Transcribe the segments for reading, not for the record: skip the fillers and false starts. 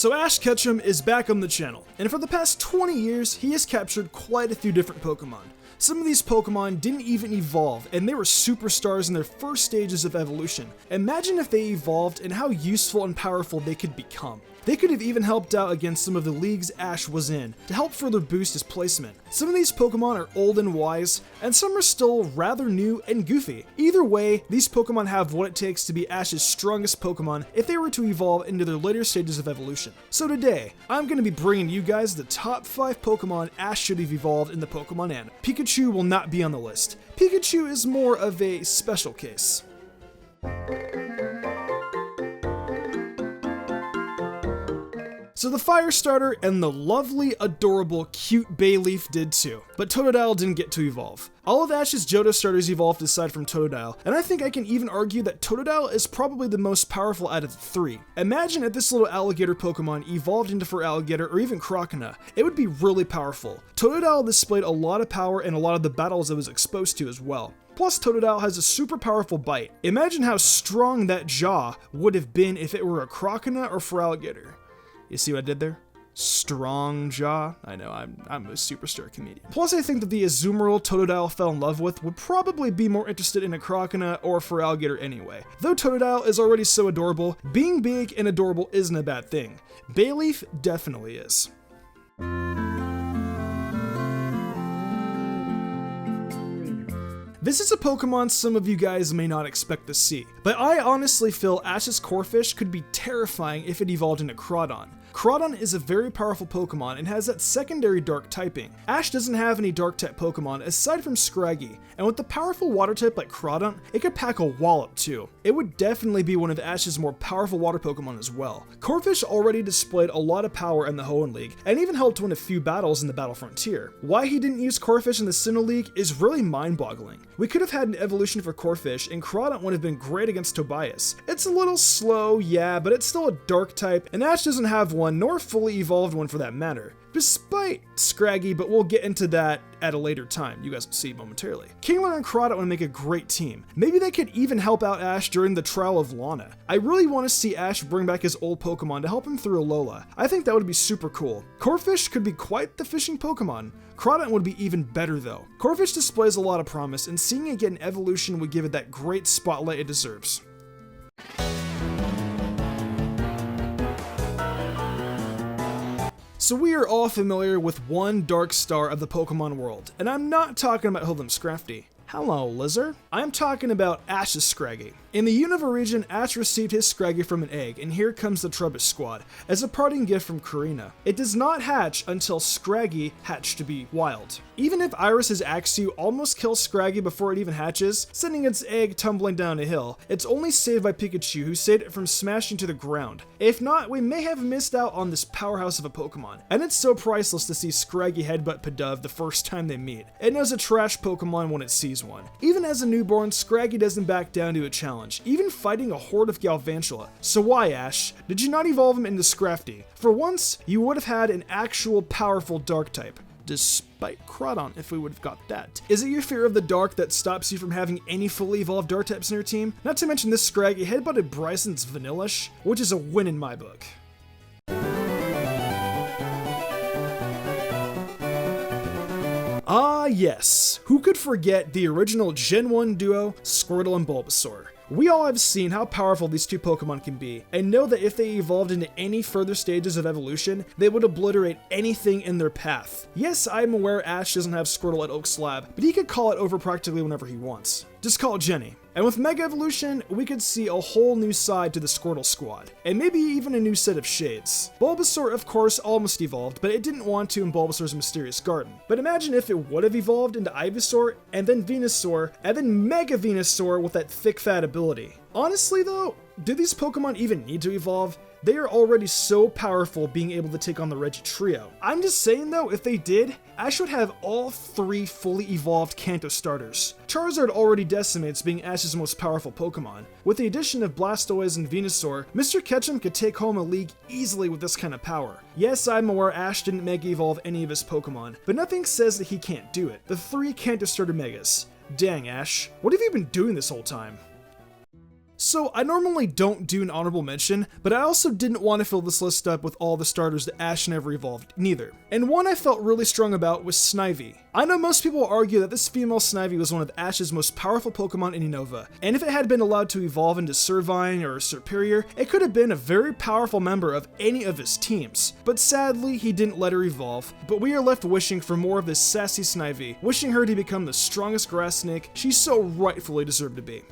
So Ash Ketchum is back on the channel, and for the past 20 years, he has captured quite a few different Pokemon. Some of these Pokemon didn't even evolve, and they were superstars in their first stages of evolution. Imagine if they evolved and how useful and powerful they could become. They could have even helped out against some of the leagues Ash was in, to help further boost his placement. Some of these Pokemon are old and wise, and some are still rather new and goofy. Either way, these Pokemon have what it takes to be Ash's strongest Pokemon if they were to evolve into their later stages of evolution. So today, I'm going to be bringing you guys the top 5 Pokemon Ash should have evolved in the Pokemon Ann. Pikachu will not be on the list. Pikachu is more of a special case. So the Fire Starter and the lovely, adorable, cute Bayleaf did too, but Totodile didn't get to evolve. All of Ash's Johto starters evolved aside from Totodile, and I think I can even argue that Totodile is probably the most powerful out of the 3. Imagine if this little alligator Pokemon evolved into Feraligatr or even Croconaw. It would be really powerful. Totodile displayed a lot of power in a lot of the battles it was exposed to as well. Plus, Totodile has a super powerful bite. Imagine how strong that jaw would have been if it were a Croconaw or Feraligatr. You see what I did there? Strong jaw. I know, I'm a superstar comedian. Plus, I think that the Azumarill Totodile fell in love with would probably be more interested in a Croconaw or Feraligatr anyway. Though Totodile is already so adorable, being big and adorable isn't a bad thing. Bayleaf definitely is. This is a Pokemon some of you guys may not expect to see, but I honestly feel Ash's Corphish could be terrifying if it evolved into Crawdon. Crawdon is a very powerful Pokemon and has that secondary dark typing. Ash doesn't have any dark type Pokemon aside from Scraggy, and with the powerful water type like Crawdon, it could pack a wallop too. It would definitely be one of Ash's more powerful water Pokemon as well. Corphish already displayed a lot of power in the Hoenn League, and even helped win a few battles in the Battle Frontier. Why he didn't use Corphish in the Sinnoh League is really mind-boggling. We could have had an evolution for Corphish, and Crawdon would have been great against Tobias. It's a little slow, yeah, but it's still a dark type, and Ash doesn't have one, nor fully evolved one for that matter. Despite Scraggy, but we'll get into that at a later time. You guys will see momentarily. Kingler and Crawdon would make a great team. Maybe they could even help out Ash during the trial of Lana. I really want to see Ash bring back his old Pokemon to help him through Alola. I think that would be super cool. Corphish could be quite the fishing Pokemon. Crawdon would be even better though. Corphish displays a lot of promise, and seeing it get an evolution would give it that great spotlight it deserves. So we are all familiar with one dark star of the Pokemon world, and I'm not talking about Hoodlum Scrafty. Hello, Lizard. I'm talking about Ash's Scraggy. In the Unova region, Ash received his Scraggy from an egg, and here comes the Trubbish squad, as a parting gift from Karina. It does not hatch until Scraggy hatched to be wild. Even if Iris's Axew almost kills Scraggy before it even hatches, sending its egg tumbling down a hill, it's only saved by Pikachu, who saved it from smashing to the ground. If not, we may have missed out on this powerhouse of a Pokemon. And it's so priceless to see Scraggy headbutt Pidove the first time they meet. It knows a trash Pokemon when it sees one. Even as a newborn, Scraggy doesn't back down to a challenge, even fighting a horde of Galvantula. So why, Ash? Did you not evolve him into Scrafty? For once, you would have had an actual powerful dark type. Despite Crawdon, if we would have got that. Is it your fear of the dark that stops you from having any fully evolved dark types in your team? Not to mention this Scraggy headbutted Bryson's Vanillish, which is a win in my book. Ah yes, who could forget the original Gen 1 duo, Squirtle and Bulbasaur? We all have seen how powerful these two Pokemon can be, and know that if they evolved into any further stages of evolution, they would obliterate anything in their path. Yes, I'm aware Ash doesn't have Squirtle at Oak's lab, but he could call it over practically whenever he wants. Just call it Jenny. And with Mega Evolution, we could see a whole new side to the Squirtle squad, and maybe even a new set of shades. Bulbasaur, of course, almost evolved, but it didn't want to in Bulbasaur's Mysterious Garden. But imagine if it would have evolved into Ivysaur, and then Venusaur, and then Mega Venusaur with that thick fat ability. Honestly though, do these Pokemon even need to evolve? They are already so powerful being able to take on the Reggie Trio. I'm just saying though, if they did, Ash would have all 3 fully evolved Kanto starters. Charizard already decimates being Ash's most powerful Pokemon. With the addition of Blastoise and Venusaur, Mr. Ketchum could take home a league easily with this kind of power. Yes, I'm aware Ash didn't Mega Evolve any of his Pokemon, but nothing says that he can't do it. The 3 Kanto starter Megas. Dang Ash, what have you been doing this whole time? So I normally don't do an honorable mention, but I also didn't want to fill this list up with all the starters that Ash never evolved neither. And one I felt really strong about was Snivy. I know most people argue that this female Snivy was one of Ash's most powerful Pokemon in Unova, and if it had been allowed to evolve into Servine or Serperior, it could have been a very powerful member of any of his teams. But sadly, he didn't let her evolve, but we are left wishing for more of this sassy Snivy, wishing her to become the strongest grass snake she so rightfully deserved to be.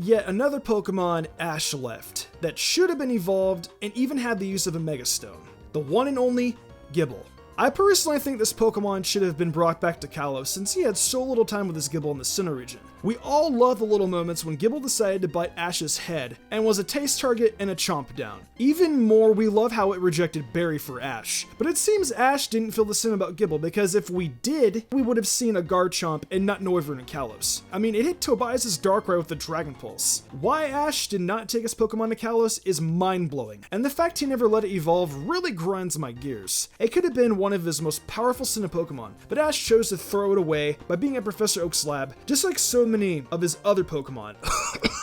Yet another Pokemon Ash left that should have been evolved and even had the use of a Mega Stone. The one and only Gible. I personally think this Pokemon should have been brought back to Kalos since he had so little time with his Gible in the Sinnoh region. We all love the little moments when Gible decided to bite Ash's head and was a taste target and a chomp down. Even more, we love how it rejected Berry for Ash. But it seems Ash didn't feel the same about Gible because if we did, we would have seen a Garchomp and not Noivern and Kalos. I mean, it hit Tobias' Darkrai with the Dragon Pulse. Why Ash did not take his Pokemon to Kalos is mind-blowing, and the fact he never let it evolve really grinds my gears. It could have been one of his most powerful Sinnoh Pokemon, but Ash chose to throw it away by being at Professor Oak's lab, just like so many of his other Pokemon.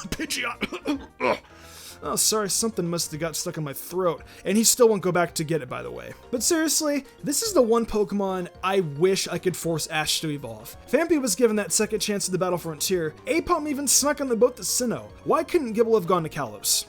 Pidgeot. Oh, sorry, something must have got stuck in my throat, and he still won't go back to get it, by the way. But seriously, this is the one Pokemon I wish I could force Ash to evolve. Phanpy was given that second chance at the Battle Frontier. Apom even snuck on the boat to Sinnoh. Why couldn't Gible have gone to Kalos?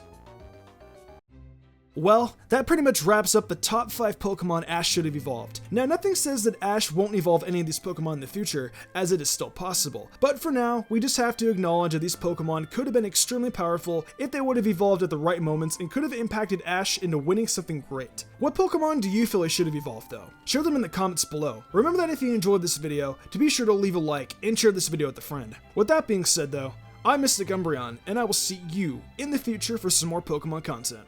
Well, that pretty much wraps up the top 5 Pokemon Ash should have evolved. Now, nothing says that Ash won't evolve any of these Pokemon in the future, as it is still possible. But for now, we just have to acknowledge that these Pokemon could have been extremely powerful if they would have evolved at the right moments and could have impacted Ash into winning something great. What Pokemon do you feel they should have evolved though? Share them in the comments below. Remember that if you enjoyed this video, to be sure to leave a like and share this video with a friend. With that being said though, I'm Mystic Umbreon, and I will see you in the future for some more Pokemon content.